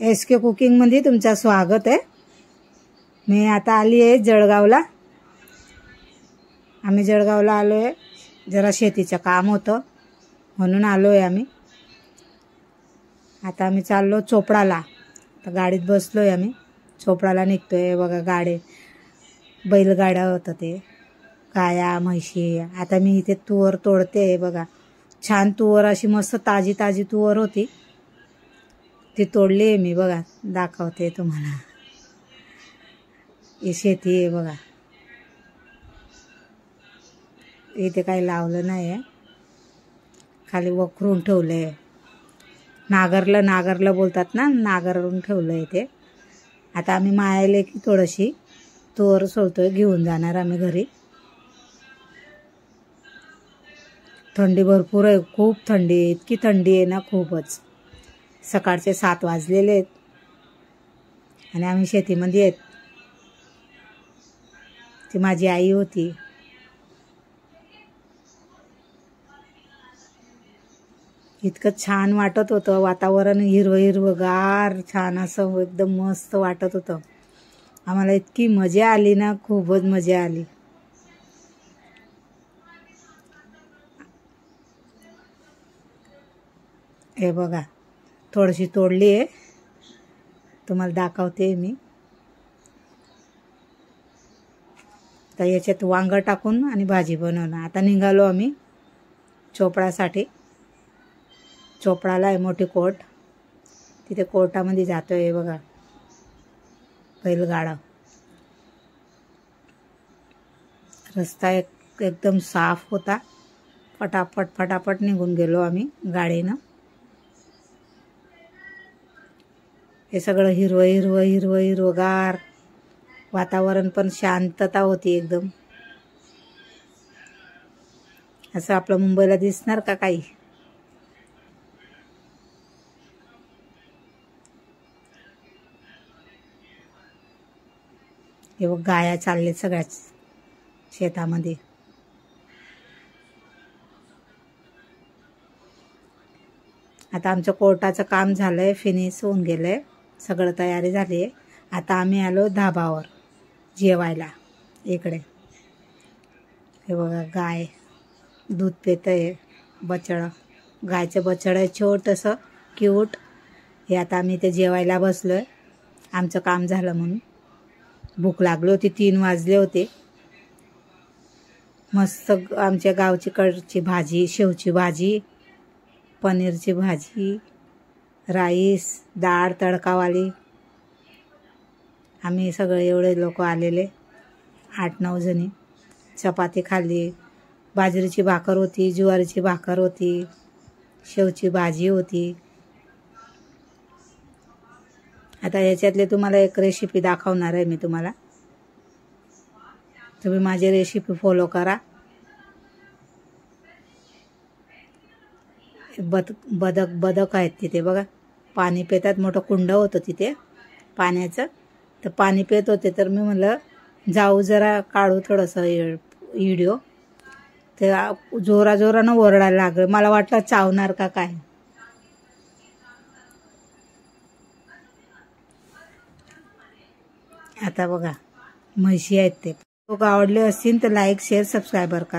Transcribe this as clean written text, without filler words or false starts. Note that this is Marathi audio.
SK कुकिंग मध्ये तुमचं स्वागत आहे। मी आता आली आहे जळगावला। आम्ही जळगावला आलोय, जरा शेतीचं काम होतं म्हणून आलोय आम्ही। आता आम्ही चाललो चोपडाला। तर गाडीत बसलोय आम्ही, चोपडाला निघतोय। बघा गाडी, बैलगाड्या होतं ते, गाया म्हशी। आता मी इथे तुवर तोडते बघा, छान तुवर अशी मस्त ताजी ताजी तुवर होती, ती तोडली आहे मी। बघा दाखवते तुम्हाला, ही शेती आहे बघा। इथे काही लावलं नाही आहे, खाली वखरून ठेवलंय। नागरला बोलतात ना, नागरून ठेवलंय ते। आता आम्ही मायाले की थोडीशी तुवर सोलतोय, घेऊन जाणार आम्ही घरी। थंडी भरपूर आहे, खूप थंडी आहे, इतकी थंडी आहे ना खूपच। सकाळचे 7 वाजलेले आहेत आणि आम्ही शेतीमध्ये आहेत। ती माझी आई होती। इतकं छान वाटत होतं, वातावरण हिरवगार छान असं एकदम मस्त वाटत होतं। आम्हाला इतकी मजा आली ना, खूपच मजा आली। हे बघा थोडीशी तोडली आहे, तुम्हाला दाखवते मी। तर याच्यात वांग टाकून आणि भाजी बनवणार। आता निघालो आम्ही चोपडासाठी। चोपडाला आहे मोठी कोर्ट, तिथे कोर्टामध्ये जातोय। हे बघा बैलगाडा, रस्ता एकदम साफ होता। फटाफट निघून गेलो आम्ही गाडीनं। हे सगळं हिरवगार वातावरण, पण शांतता होती एकदम। असं आपलं मुंबईला दिसणार का काही? हे बघ गाया चालले सगळ्याच शेतामध्ये। आता आमचं कोर्टाचं काम झालंय, फिनिश होऊन गेलंय, सगळं तयारी झाली आहे। आता आम्ही आलो धाबावर जेवायला इकडे। हे बघा गाय दूध पितंय, बछड, गायचं बछड आहे छोटंसं क्यूट। हे आता आम्ही इथे जेवायला बसलोय, आमचं काम झालं म्हणून। भूक लागली होती, 3 वाजले होते। मस्त आमच्या गावची कडची भाजी, शेवची भाजी, पनीरची भाजी, राईस, डाळ तडकावाली। आम्ही सगळे एवढे लोक आलेले, 8-9 जणी। चपाती खाल्ली, बाजरीची भाकर होती, ज्वारीची भाकर होती, शेवची भाजी होती। आता याच्यातले तुम्हाला एक रेसिपी दाखवणार आहे मी तुम्हाला, तुम्ही माझी रेसिपी फॉलो करा। बदक आहेत तिथे बघा, पाणी पितात, मोठं कुंड होतं तिथे पाण्याचं। तर पाणी पित होते, तर मी म्हणलं जाऊ जरा काढू थोडंसं व्हिडिओ। ते जोरानं ओरडायला लागलं, मला वाटलं चावणार का काय। आता बघा म्हशी आहेत ते। आवडले असतील तर लाईक शेअर सबस्क्राईबर करा।